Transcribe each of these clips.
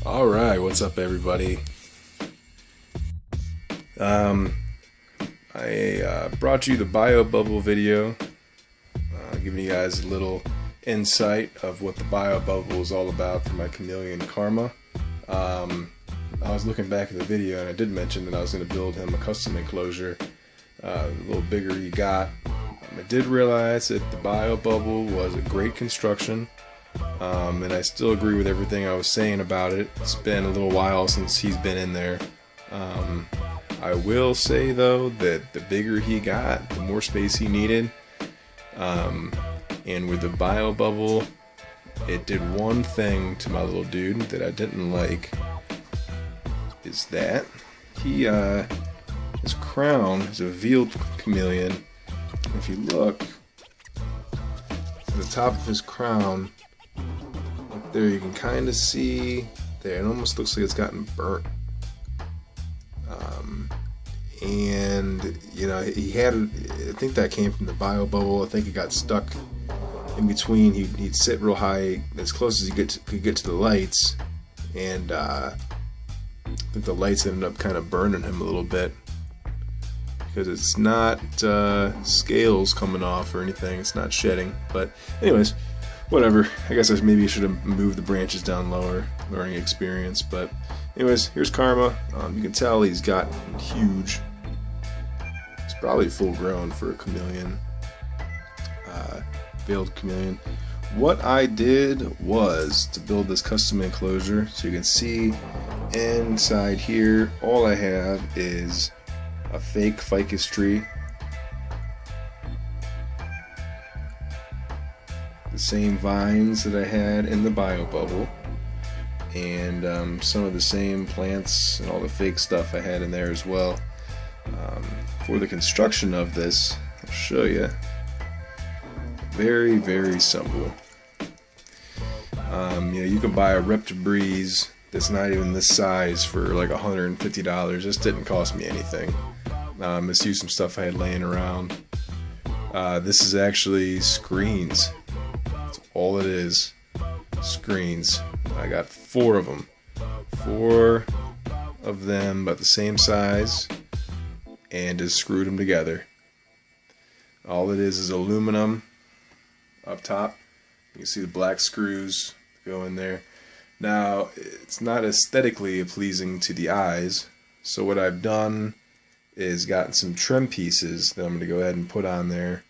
Alright, what's up everybody? I brought you the Biobubble video, giving you guys a little insight of what the Biobubble is all about for my chameleon Karma. I was looking back at the video and I did mention that I was going to build him a custom enclosure, a little bigger he got. I did realize that the Biobubble was a great construction. And I still agree with everything I was saying about it. It's been a little while since he's been in there. I will say though that the bigger he got, the more space he needed. And with the Biobubble, it did one thing to my little dude that I didn't like. Is that he his crown is a veiled chameleon. If you look at the top of his crown, there you can kind of see there, it almost looks like it's gotten burnt. And you know, he had, I think that came from the Biobubble. I think it got stuck in between. He'd sit real high as close as he could get to the lights, and I think the lights ended up kind of burning him a little bit because it's not scales coming off or anything. It's not shedding. But anyways, whatever. I guess maybe I should have moved the branches down lower. Learning experience. But anyways, here's Karma. You can tell he's gotten huge. He's probably full grown for a chameleon. Veiled chameleon. What I did was to build this custom enclosure. So you can see inside here, all I have is a fake ficus tree. The same vines that I had in the Biobubble, and some of the same plants and all the fake stuff I had in there as well. For the construction of this, I'll show you. Very, very simple. You can buy a ripped breeze that's not even this size for like $150. This didn't cost me anything. Just used some stuff I had laying around. This is actually screens. That's all it is. Screens. I got 4 of them. 4 of them, about the same size, and just screwed them together. All it is aluminum up top. You can see the black screws go in there. Now, it's not aesthetically pleasing to the eyes, so what I've done is gotten some trim pieces that I'm going to go ahead and put on there.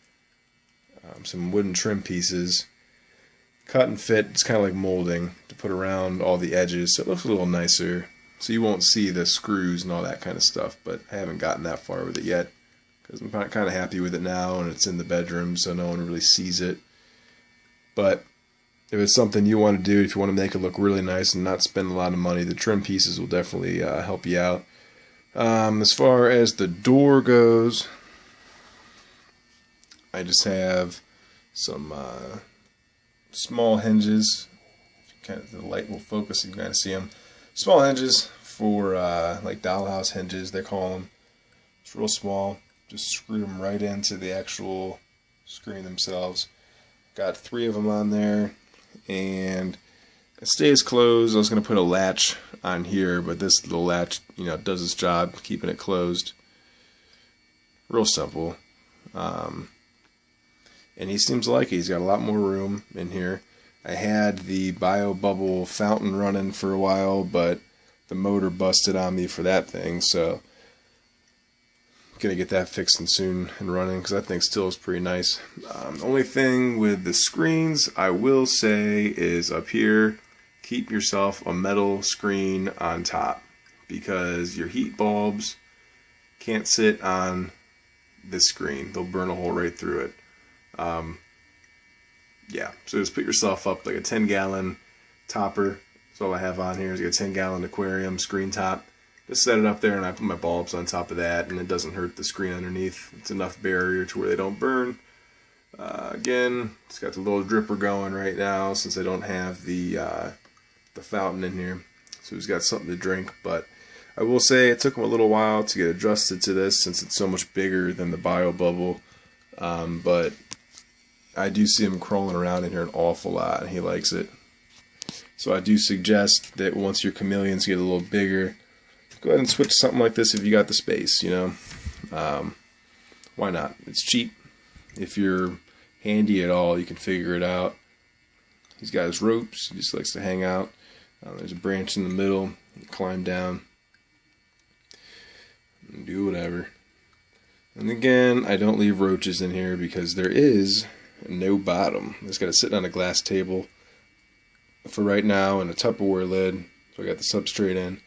Some wooden trim pieces. Cut and fit, it's kind of like molding to put around all the edges so it looks a little nicer. So you won't see the screws and all that kind of stuff, but I haven't gotten that far with it yet because I'm kind of happy with it now, and it's in the bedroom so no one really sees it. But if it's something you want to do, if you want to make it look really nice and not spend a lot of money, the trim pieces will definitely help you out. As far as the door goes, I just have some small hinges. The light will focus, you can kind of see them. Small hinges for like dollhouse hinges, they call them. It's real small. Just screw them right into the actual screen themselves. Got 3 of them on there, and it stays closed. I was going to put a latch on here, but this little latch, does its job, keeping it closed. Real simple. And he seems to like it. He's got a lot more room in here. I had the Biobubble fountain running for a while, but the motor busted on me for that thing, so I'm going to get that fixed and soon and running, because that thing still is pretty nice. The only thing with the screens I will say is up here, keep yourself a metal screen on top, because your heat bulbs can't sit on this screen. They'll burn a hole right through it. Yeah, so just put yourself up like a 10-gallon topper. That's all I have on here is like a 10-gallon aquarium screen top. Just set it up there, and I put my bulbs on top of that, and it doesn't hurt the screen underneath. It's enough barrier to where they don't burn. Again, it's got the little dripper going right now since I don't have the fountain in here. So he's got something to drink, but I will say it took him a little while to get adjusted to this since it's so much bigger than the Biobubble. But I do see him crawling around in here an awful lot, and he likes it. So I do suggest that once your chameleons get a little bigger, go ahead and switch to something like this if you got the space, you know. Why not? It's cheap. If you're handy at all, you can figure it out. He's got his ropes. He just likes to hang out. There's a branch in the middle. You climb down and do whatever. And again, I don't leave roaches in here because there is no bottom. I just got it sitting on a glass table for right now and a Tupperware lid. So I got the substrate in.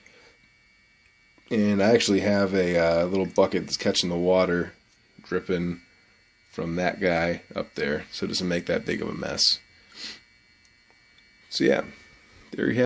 And I actually have a little bucket that's catching the water dripping from that guy up there, so it doesn't make that big of a mess. So yeah, there you have it.